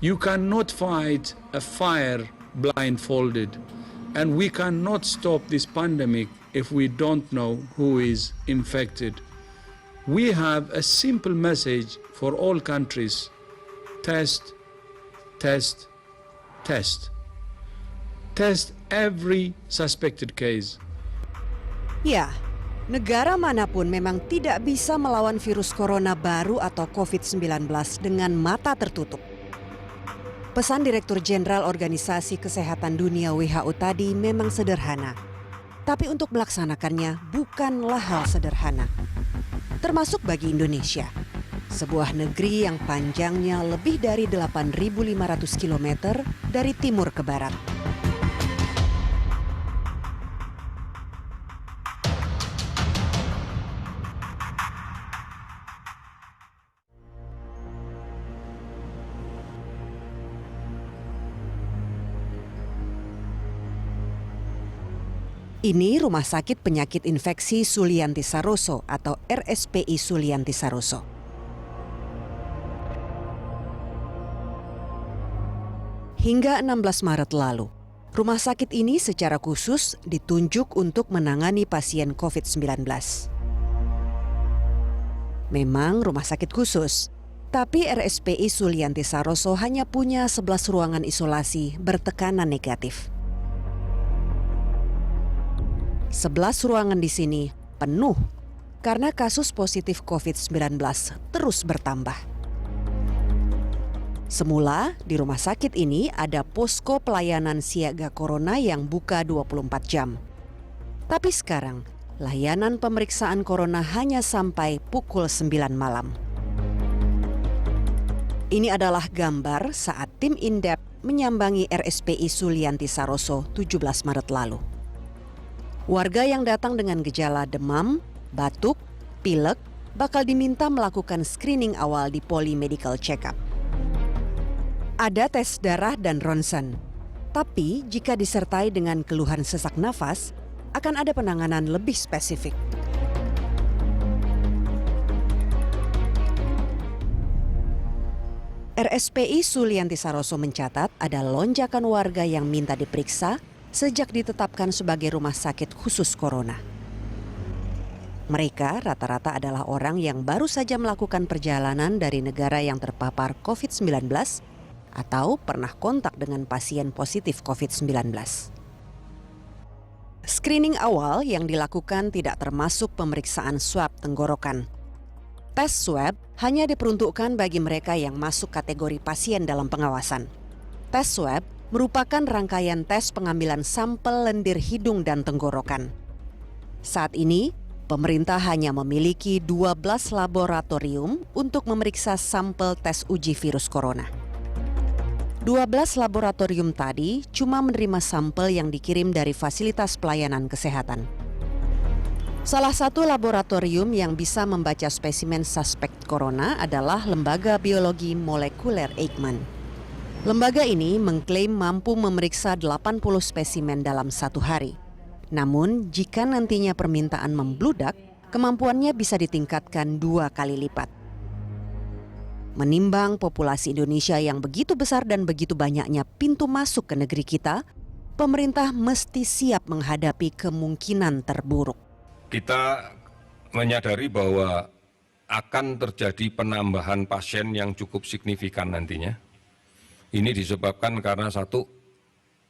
You cannot fight a fire blindfolded, and we cannot stop this pandemic if we don't know who is infected. We have a simple message for all countries: test, test, test. Test every suspected case. Ya, negara manapun memang tidak bisa melawan virus corona baru atau COVID-19 dengan mata tertutup. Pesan Direktur Jenderal Organisasi Kesehatan Dunia WHO tadi memang sederhana. Tapi untuk melaksanakannya bukanlah hal sederhana. Termasuk bagi Indonesia, sebuah negeri yang panjangnya lebih dari 8.500 km dari timur ke barat. Ini Rumah Sakit Penyakit Infeksi Sulianti Saroso atau RSPI Sulianti Saroso. Hingga 16 Maret lalu, rumah sakit ini secara khusus ditunjuk untuk menangani pasien COVID-19. Memang rumah sakit khusus, tapi RSPI Sulianti Saroso hanya punya 11 ruangan isolasi bertekanan negatif. 11 ruangan di sini penuh karena kasus positif COVID-19 terus bertambah. Semula di rumah sakit ini ada posko pelayanan siaga corona yang buka 24 jam. Tapi sekarang layanan pemeriksaan corona hanya sampai pukul 9 malam. Ini adalah gambar saat tim Indep menyambangi RSPI Sulianti Saroso 17 Maret lalu. Warga yang datang dengan gejala demam, batuk, pilek bakal diminta melakukan screening awal di Poli Medical Check-up. Ada tes darah dan ronsen, tapi jika disertai dengan keluhan sesak nafas, akan ada penanganan lebih spesifik. RSPI Sulianti Saroso mencatat ada lonjakan warga yang minta diperiksa sejak ditetapkan sebagai rumah sakit khusus corona. Mereka rata-rata adalah orang yang baru saja melakukan perjalanan dari negara yang terpapar COVID-19 atau pernah kontak dengan pasien positif COVID-19. Screening awal yang dilakukan tidak termasuk pemeriksaan swab tenggorokan. Tes swab hanya diperuntukkan bagi mereka yang masuk kategori pasien dalam pengawasan. Tes swab merupakan rangkaian tes pengambilan sampel lendir hidung dan tenggorokan. Saat ini, pemerintah hanya memiliki 12 laboratorium untuk memeriksa sampel tes uji virus corona. 12 laboratorium tadi cuma menerima sampel yang dikirim dari fasilitas pelayanan kesehatan. Salah satu laboratorium yang bisa membaca spesimen suspek corona adalah Lembaga Biologi Molekuler Eijkman. Lembaga ini mengklaim mampu memeriksa 80 spesimen dalam satu hari. Namun, jika nantinya permintaan membludak, kemampuannya bisa ditingkatkan 2 kali lipat. Menimbang populasi Indonesia yang begitu besar dan begitu banyaknya pintu masuk ke negeri kita, pemerintah mesti siap menghadapi kemungkinan terburuk. Kita menyadari bahwa akan terjadi penambahan pasien yang cukup signifikan nantinya. Ini disebabkan karena satu,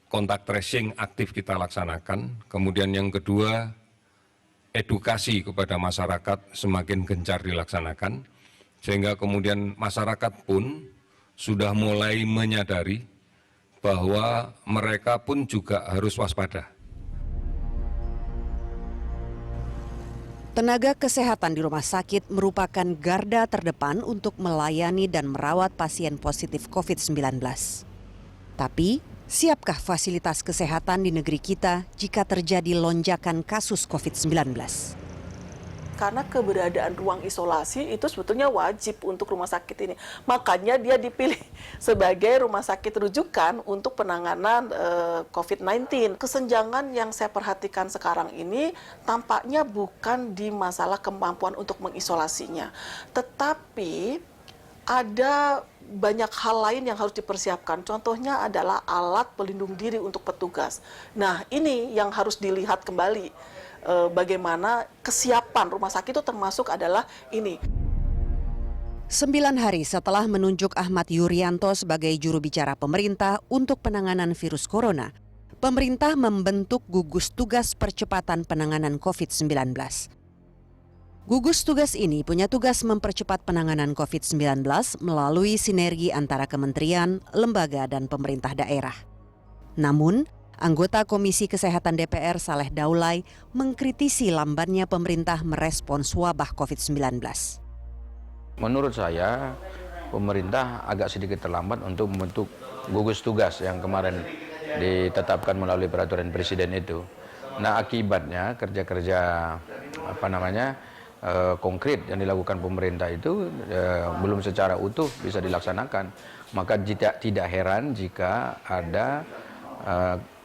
kontak tracing aktif kita laksanakan. Kemudian yang kedua, edukasi kepada masyarakat semakin gencar dilaksanakan. Sehingga kemudian masyarakat pun sudah mulai menyadari bahwa mereka pun juga harus waspada. Tenaga kesehatan di rumah sakit merupakan garda terdepan untuk melayani dan merawat pasien positif COVID-19. Tapi, siapkah fasilitas kesehatan di negeri kita jika terjadi lonjakan kasus COVID-19? Karena keberadaan ruang isolasi itu sebetulnya wajib untuk rumah sakit ini. Makanya dia dipilih sebagai rumah sakit rujukan untuk penanganan COVID-19. Kesenjangan yang saya perhatikan sekarang ini tampaknya bukan di masalah kemampuan untuk mengisolasinya. Tetapi ada banyak hal lain yang harus dipersiapkan. Contohnya adalah alat pelindung diri untuk petugas. Nah, ini yang harus dilihat kembali. Bagaimana kesiapan rumah sakit itu termasuk adalah ini. 9 hari setelah menunjuk Ahmad Yuryanto sebagai juru bicara pemerintah untuk penanganan virus corona, pemerintah membentuk gugus tugas percepatan penanganan COVID-19. Gugus tugas ini punya tugas mempercepat penanganan COVID-19 melalui sinergi antara kementerian, lembaga, dan pemerintah daerah. Namun, anggota Komisi Kesehatan DPR Saleh Daulay mengkritisi lambannya pemerintah merespons wabah COVID-19. Menurut saya, pemerintah agak sedikit terlambat untuk membentuk gugus tugas yang kemarin ditetapkan melalui peraturan presiden itu. Nah, akibatnya kerja-kerja konkret yang dilakukan pemerintah itu belum secara utuh bisa dilaksanakan. Maka tidak heran jika ada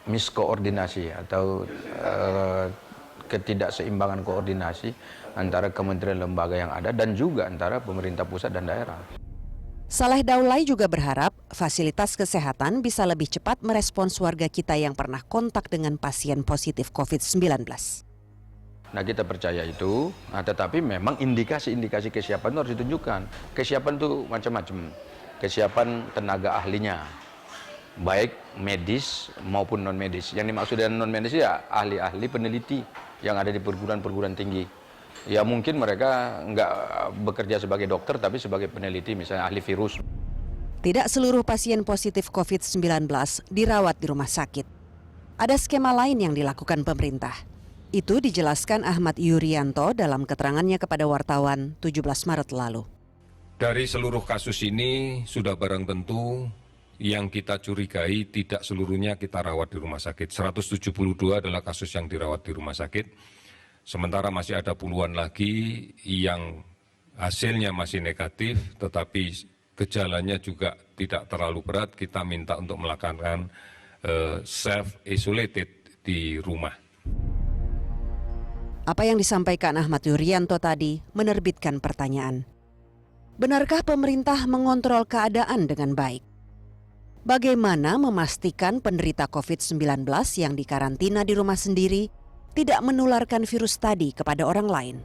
miskoordinasi atau ketidakseimbangan koordinasi antara kementerian lembaga yang ada dan juga antara pemerintah pusat dan daerah. Saleh Daulay juga berharap fasilitas kesehatan bisa lebih cepat merespons warga kita yang pernah kontak dengan pasien positif COVID-19. Nah, kita percaya itu, tetapi memang indikasi-indikasi kesiapan itu harus ditunjukkan. Kesiapan itu macam-macam. Kesiapan tenaga ahlinya, baik medis maupun non-medis. Yang dimaksud dengan non-medis ya ahli-ahli peneliti yang ada di perguruan-perguruan tinggi. Ya mungkin mereka nggak bekerja sebagai dokter, tapi sebagai peneliti, misalnya ahli virus. Tidak seluruh pasien positif COVID-19 dirawat di rumah sakit. Ada skema lain yang dilakukan pemerintah. Itu dijelaskan Ahmad Yuryanto dalam keterangannya kepada wartawan 17 Maret lalu. Dari seluruh kasus ini sudah barang tentu yang kita curigai tidak seluruhnya kita rawat di rumah sakit. 172 adalah kasus yang dirawat di rumah sakit. Sementara masih ada puluhan lagi yang hasilnya masih negatif, tetapi gejalanya juga tidak terlalu berat. Kita minta untuk melakukan self-isolated di rumah. Apa yang disampaikan Ahmad Yuryanto tadi menerbitkan pertanyaan. Benarkah pemerintah mengontrol keadaan dengan baik? Bagaimana memastikan penderita COVID-19 yang dikarantina di rumah sendiri tidak menularkan virus tadi kepada orang lain?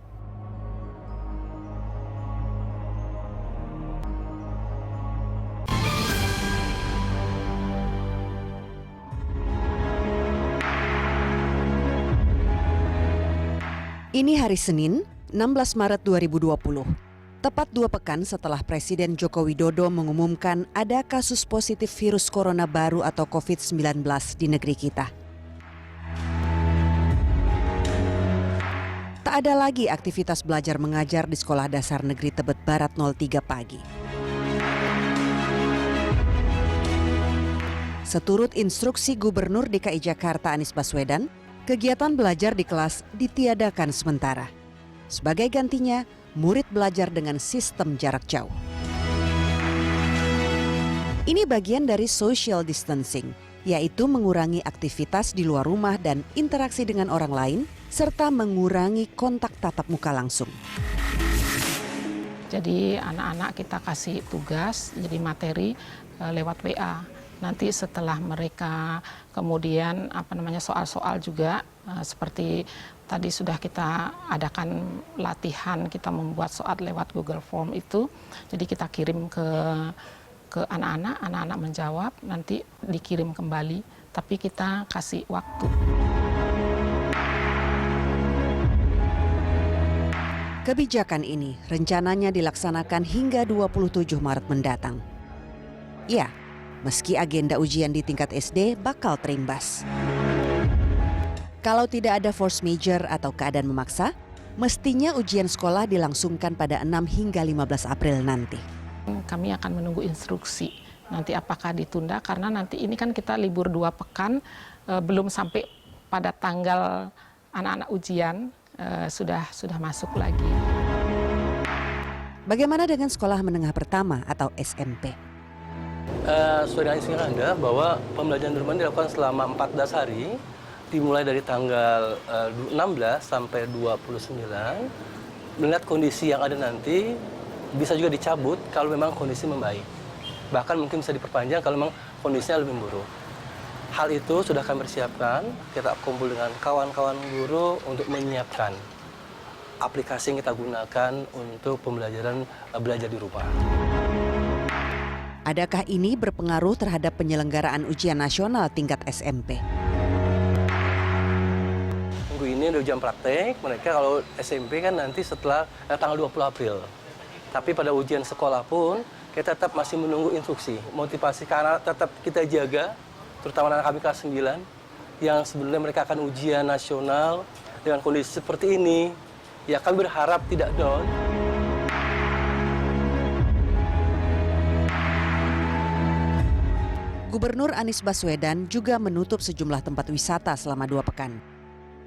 Ini hari Senin, 16 Maret 2020. Tepat 2 pekan setelah Presiden Joko Widodo mengumumkan ada kasus positif virus corona baru atau COVID-19 di negeri kita. Tak ada lagi aktivitas belajar mengajar di Sekolah Dasar Negeri Tebet Barat 03 pagi. Seturut instruksi Gubernur DKI Jakarta Anies Baswedan, kegiatan belajar di kelas ditiadakan sementara. Sebagai gantinya, murid belajar dengan sistem jarak jauh. Ini bagian dari social distancing, yaitu mengurangi aktivitas di luar rumah dan interaksi dengan orang lain, serta mengurangi kontak tatap muka langsung. Jadi anak-anak kita kasih tugas, jadi materi lewat WA. Nanti setelah mereka kemudian soal-soal juga seperti tadi sudah kita adakan latihan, kita membuat soal lewat Google Form itu. Jadi kita kirim ke anak-anak, anak-anak menjawab, nanti dikirim kembali, tapi kita kasih waktu. Kebijakan ini rencananya dilaksanakan hingga 27 Maret mendatang. Ya, meski agenda ujian di tingkat SD bakal terimbas. Kalau tidak ada force major atau keadaan memaksa, mestinya ujian sekolah dilangsungkan pada 6 hingga 15 April nanti. Kami akan menunggu instruksi nanti apakah ditunda, karena nanti ini kan kita libur 2 pekan, belum sampai pada tanggal anak-anak ujian, sudah masuk lagi. Bagaimana dengan sekolah menengah pertama atau SMP? Sesuai dengan instruksi Anda bahwa pembelajaran di rumah dilakukan selama 14 hari, dimulai dari tanggal 16 sampai 29. Melihat kondisi yang ada nanti, bisa juga dicabut kalau memang kondisi membaik. Bahkan mungkin bisa diperpanjang kalau memang kondisinya lebih memburuk. Hal itu sudah kami persiapkan, kita kumpul dengan kawan-kawan guru untuk menyiapkan aplikasi yang kita gunakan untuk pembelajaran belajar di rumah. Adakah ini berpengaruh terhadap penyelenggaraan ujian nasional tingkat SMP? Minggu ini ada ujian praktek, mereka kalau SMP kan nanti setelah tanggal 20 April. Tapi pada ujian sekolah pun, kita tetap masih menunggu instruksi. Motivasi karena tetap kita jaga, terutama anak kami kelas 9, yang sebenarnya mereka akan ujian nasional dengan kondisi seperti ini. Ya kami berharap tidak down. Gubernur Anies Baswedan juga menutup sejumlah tempat wisata selama 2 pekan.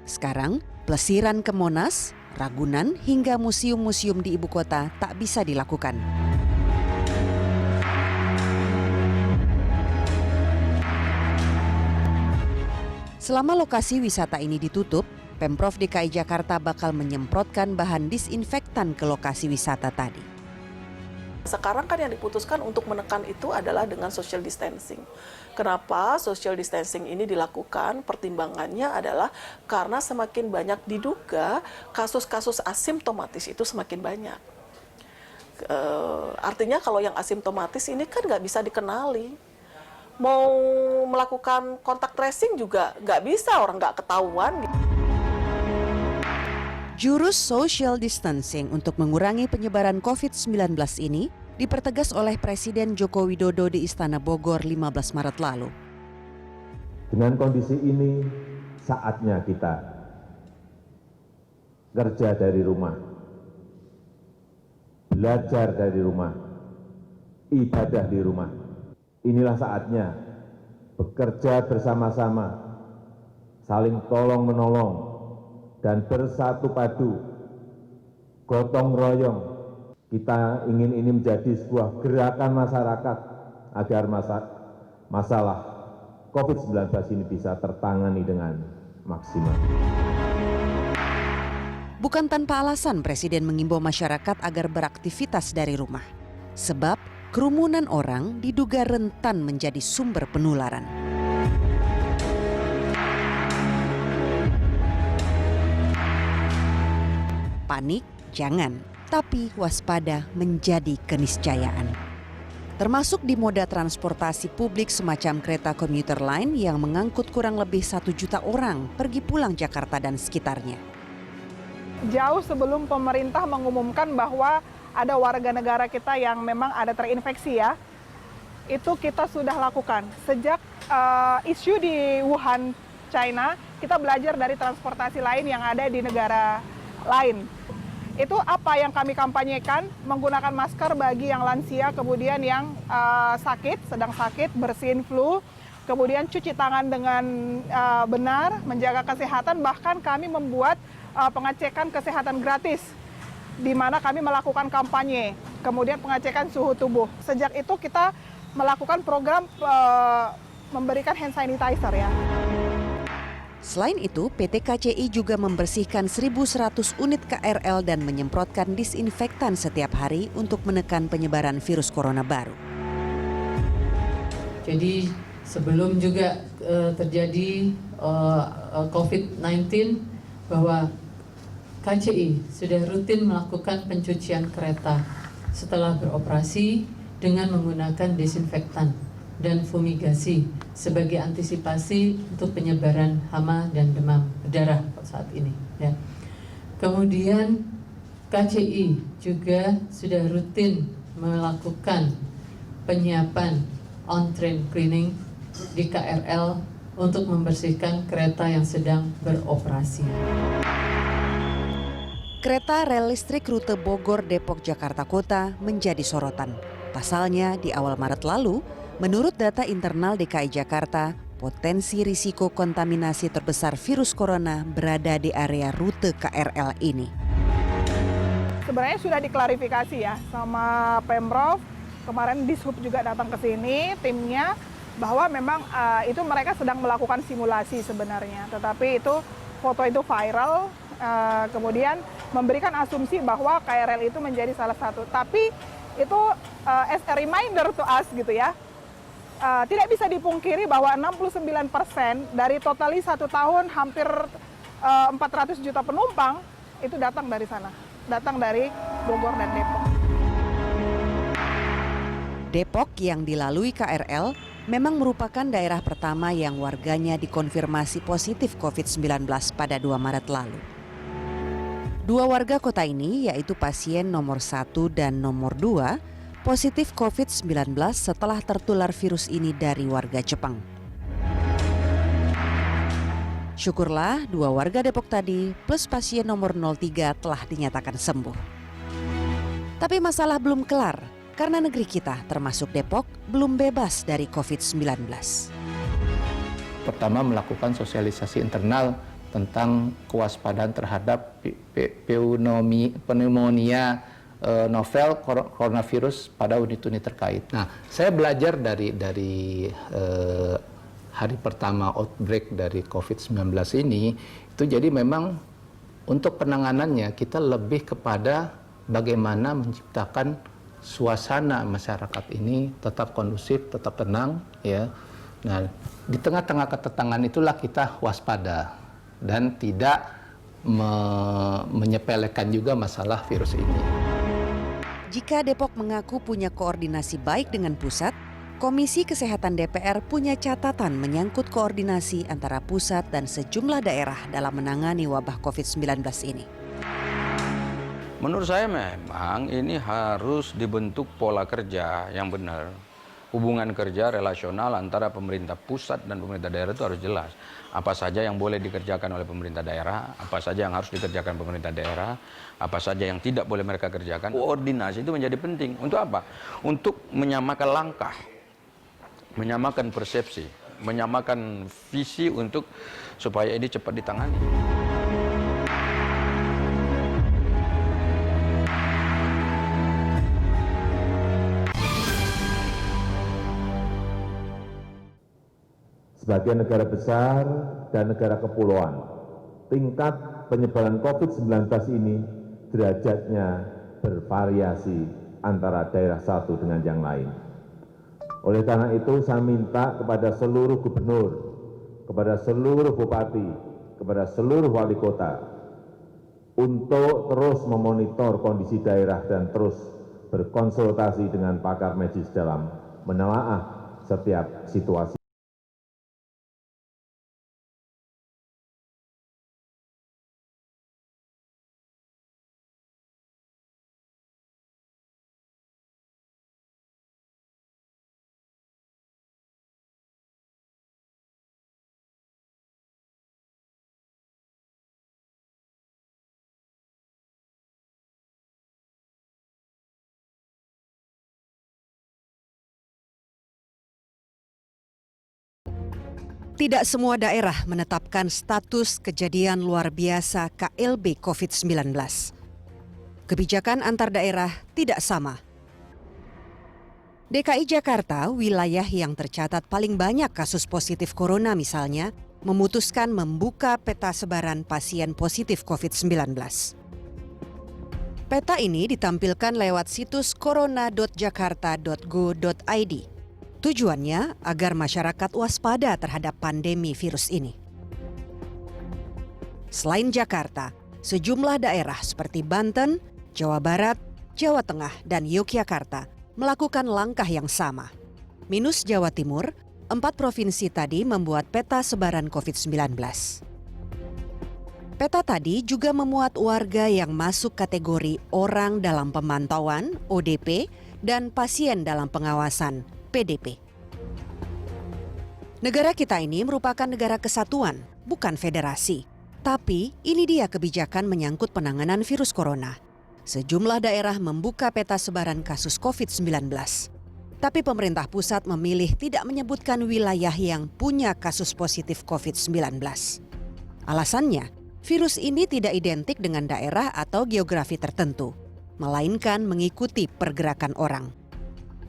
Sekarang, pelesiran ke Monas, Ragunan, hingga museum-museum di ibu kota tak bisa dilakukan. Selama lokasi wisata ini ditutup, Pemprov DKI Jakarta bakal menyemprotkan bahan disinfektan ke lokasi wisata tadi. Sekarang kan yang diputuskan untuk menekan itu adalah dengan social distancing. Kenapa social distancing ini dilakukan? Pertimbangannya adalah karena semakin banyak diduga kasus-kasus asimptomatis itu semakin banyak. Artinya kalau yang asimptomatis ini kan nggak bisa dikenali. Mau melakukan kontak tracing juga nggak bisa, orang nggak ketahuan. Jurus social distancing untuk mengurangi penyebaran COVID-19 ini dipertegas oleh Presiden Joko Widodo di Istana Bogor 15 Maret lalu. Dengan kondisi ini, saatnya kita kerja dari rumah, belajar dari rumah, ibadah di rumah. Inilah saatnya bekerja bersama-sama, saling tolong-menolong, dan bersatu padu, gotong royong. Kita ingin ini menjadi sebuah gerakan masyarakat agar masalah COVID-19 ini bisa tertangani dengan maksimal. Bukan tanpa alasan Presiden mengimbau masyarakat agar beraktivitas dari rumah. Sebab kerumunan orang diduga rentan menjadi sumber penularan. Panik jangan, tapi waspada menjadi keniscayaan. Termasuk di moda transportasi publik semacam kereta komuter lain yang mengangkut kurang lebih 1 juta orang pergi pulang Jakarta dan sekitarnya. Jauh sebelum pemerintah mengumumkan bahwa ada warga negara kita yang memang ada terinfeksi ya, itu kita sudah lakukan. Sejak isu di Wuhan, China, kita belajar dari transportasi lain yang ada di negara lain. Itu apa yang kami kampanyekan, menggunakan masker bagi yang lansia, kemudian yang sedang sakit, bersin flu, kemudian cuci tangan dengan benar, menjaga kesehatan, bahkan kami membuat pengecekan kesehatan gratis, di mana kami melakukan kampanye, kemudian pengecekan suhu tubuh. Sejak itu kita melakukan program memberikan hand sanitizer ya. Selain itu, PT KCI juga membersihkan 1.100 unit KRL dan menyemprotkan disinfektan setiap hari untuk menekan penyebaran virus corona baru. Jadi sebelum juga terjadi COVID-19, bahwa KCI sudah rutin melakukan pencucian kereta setelah beroperasi dengan menggunakan desinfektan dan fumigasi sebagai antisipasi untuk penyebaran hama dan demam berdarah saat ini. Ya. Kemudian KCI juga sudah rutin melakukan penyiapan on-train cleaning di KRL untuk membersihkan kereta yang sedang beroperasi. Kereta rel listrik rute Bogor, Depok, Jakarta Kota menjadi sorotan. Pasalnya di awal Maret lalu, menurut data internal DKI Jakarta, potensi risiko kontaminasi terbesar virus corona berada di area rute KRL ini. Sebenarnya sudah diklarifikasi ya sama Pemprov, kemarin Dishub juga datang ke sini, timnya, bahwa memang itu mereka sedang melakukan simulasi sebenarnya. Tetapi itu foto itu viral, kemudian memberikan asumsi bahwa KRL itu menjadi salah satu. Tapi itu as a reminder to us gitu ya. Tidak bisa dipungkiri bahwa 69% dari totali 1 tahun hampir 400 juta penumpang itu datang dari sana, datang dari Bogor dan Depok. Depok yang dilalui KRL memang merupakan daerah pertama yang warganya dikonfirmasi positif COVID-19 pada 2 Maret lalu. 2 warga kota ini, yaitu pasien nomor 1 dan nomor 2, positif COVID-19 setelah tertular virus ini dari warga Jepang. Syukurlah 2 warga Depok tadi plus pasien nomor 03 telah dinyatakan sembuh. Tapi masalah belum kelar karena negeri kita termasuk Depok belum bebas dari COVID-19. Pertama melakukan sosialisasi internal tentang kewaspadaan terhadap pneumonia novel coronavirus pada unit-unit terkait. Nah, saya belajar dari hari pertama outbreak dari COVID-19 ini, itu jadi memang untuk penanganannya kita lebih kepada bagaimana menciptakan suasana masyarakat ini tetap kondusif, tetap tenang, ya. Nah, di tengah-tengah ketegangan itulah kita waspada dan tidak menyepelekan juga masalah virus ini. Jika Depok mengaku punya koordinasi baik dengan pusat, Komisi Kesehatan DPR punya catatan menyangkut koordinasi antara pusat dan sejumlah daerah dalam menangani wabah COVID-19 ini. Menurut saya memang ini harus dibentuk pola kerja yang benar. Hubungan kerja relasional antara pemerintah pusat dan pemerintah daerah itu harus jelas. Apa saja yang boleh dikerjakan oleh pemerintah daerah, apa saja yang harus dikerjakan pemerintah daerah, apa saja yang tidak boleh mereka kerjakan. Koordinasi itu menjadi penting. Untuk apa? Untuk menyamakan langkah, menyamakan persepsi, menyamakan visi untuk supaya ini cepat ditangani. Sebagai negara besar dan negara kepulauan, tingkat penyebaran COVID-19 ini derajatnya bervariasi antara daerah satu dengan yang lain. Oleh karena itu, saya minta kepada seluruh gubernur, kepada seluruh bupati, kepada seluruh wali kota, untuk terus memonitor kondisi daerah dan terus berkonsultasi dengan pakar medis dalam menelaah setiap situasi. Tidak semua daerah menetapkan status kejadian luar biasa KLB COVID-19. Kebijakan antar daerah tidak sama. DKI Jakarta, wilayah yang tercatat paling banyak kasus positif corona misalnya, memutuskan membuka peta sebaran pasien positif COVID-19. Peta ini ditampilkan lewat situs corona.jakarta.go.id. Tujuannya agar masyarakat waspada terhadap pandemi virus ini. Selain Jakarta, sejumlah daerah seperti Banten, Jawa Barat, Jawa Tengah, dan Yogyakarta melakukan langkah yang sama. Minus Jawa Timur, 4 provinsi tadi membuat peta sebaran COVID-19. Peta tadi juga memuat warga yang masuk kategori orang dalam pemantauan (ODP) dan pasien dalam pengawasan (PDP). Negara kita ini merupakan negara kesatuan, bukan federasi. Tapi ini dia kebijakan menyangkut penanganan virus corona. Sejumlah daerah membuka peta sebaran kasus COVID-19. Tapi pemerintah pusat memilih tidak menyebutkan wilayah yang punya kasus positif COVID-19. Alasannya, virus ini tidak identik dengan daerah atau geografi tertentu, melainkan mengikuti pergerakan orang.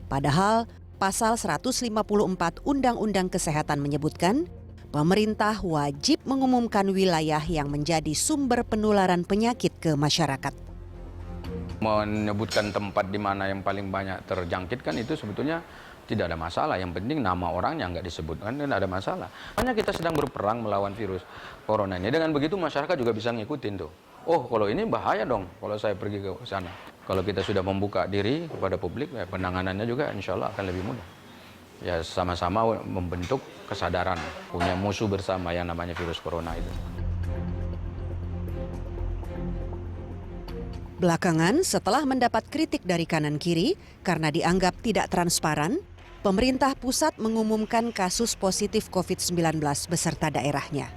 Padahal, Pasal 154 Undang-Undang Kesehatan menyebutkan, pemerintah wajib mengumumkan wilayah yang menjadi sumber penularan penyakit ke masyarakat. Menyebutkan tempat di mana yang paling banyak terjangkit kan itu sebetulnya tidak ada masalah. Yang penting nama orangnya nggak disebutkan dan ada masalah. Hanya kita sedang berperang melawan virus corona ini. Dengan begitu masyarakat juga bisa ngikutin tuh. Oh, kalau ini bahaya dong kalau saya pergi ke sana. Kalau kita sudah membuka diri kepada publik, ya penanganannya juga insya Allah akan lebih mudah. Ya sama-sama membentuk kesadaran, punya musuh bersama yang namanya virus corona itu. Belakangan, setelah mendapat kritik dari kanan-kiri karena dianggap tidak transparan, pemerintah pusat mengumumkan kasus positif COVID-19 beserta daerahnya.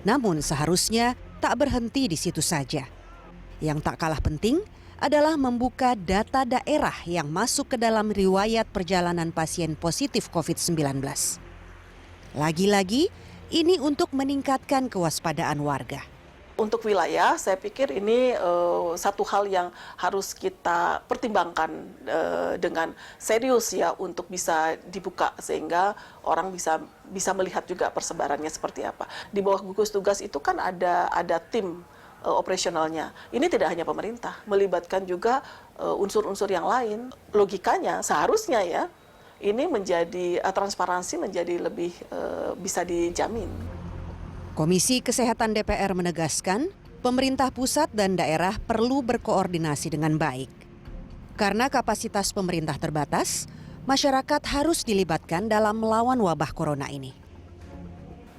Namun seharusnya tak berhenti di situ saja. Yang tak kalah penting adalah membuka data daerah yang masuk ke dalam riwayat perjalanan pasien positif COVID-19. Lagi-lagi, ini untuk meningkatkan kewaspadaan warga. Untuk wilayah, saya pikir ini satu hal yang harus kita pertimbangkan dengan serius ya untuk bisa dibuka sehingga orang bisa melihat juga persebarannya seperti apa. Di bawah gugus tugas itu kan ada tim operasionalnya. Ini tidak hanya pemerintah, melibatkan juga unsur-unsur yang lain. Logikanya seharusnya ya ini menjadi transparansi menjadi lebih bisa dijamin. Komisi Kesehatan DPR menegaskan, pemerintah pusat dan daerah perlu berkoordinasi dengan baik. Karena kapasitas pemerintah terbatas, masyarakat harus dilibatkan dalam melawan wabah corona ini.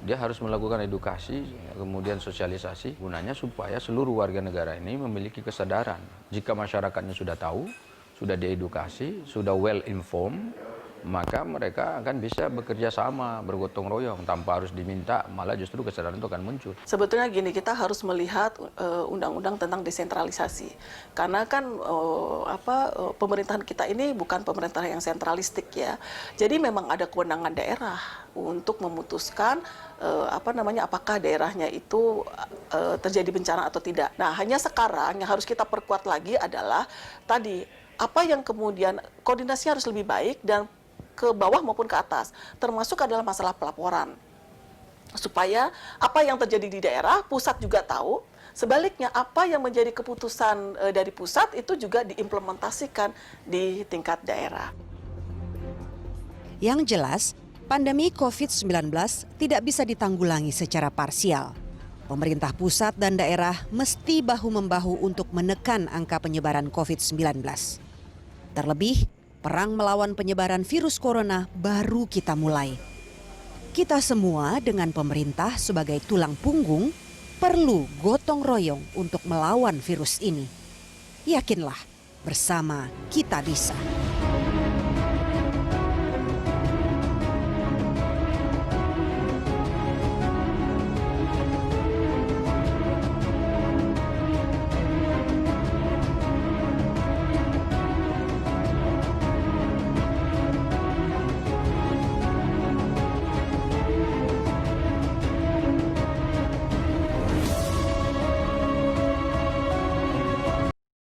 Dia harus melakukan edukasi, kemudian sosialisasi, gunanya supaya seluruh warga negara ini memiliki kesadaran. Jika masyarakatnya sudah tahu, sudah diedukasi, sudah well informed, maka mereka akan bisa bekerja sama, bergotong royong tanpa harus diminta, malah justru kesadaran itu akan muncul. Sebetulnya gini, kita harus melihat undang-undang tentang desentralisasi. Karena kan pemerintahan kita ini bukan pemerintahan yang sentralistik ya. Jadi memang ada kewenangan daerah untuk memutuskan apakah daerahnya itu terjadi bencana atau tidak. Nah, hanya sekarang yang harus kita perkuat lagi adalah tadi apa yang kemudian koordinasinya harus lebih baik dan ke bawah maupun ke atas, termasuk adalah masalah pelaporan. Supaya apa yang terjadi di daerah, pusat juga tahu, sebaliknya apa yang menjadi keputusan dari pusat itu juga diimplementasikan di tingkat daerah. Yang jelas, pandemi COVID-19 tidak bisa ditanggulangi secara parsial. Pemerintah pusat dan daerah mesti bahu-membahu untuk menekan angka penyebaran COVID-19. Terlebih, perang melawan penyebaran virus corona baru kita mulai. Kita semua dengan pemerintah sebagai tulang punggung perlu gotong royong untuk melawan virus ini. Yakinlah, bersama kita bisa.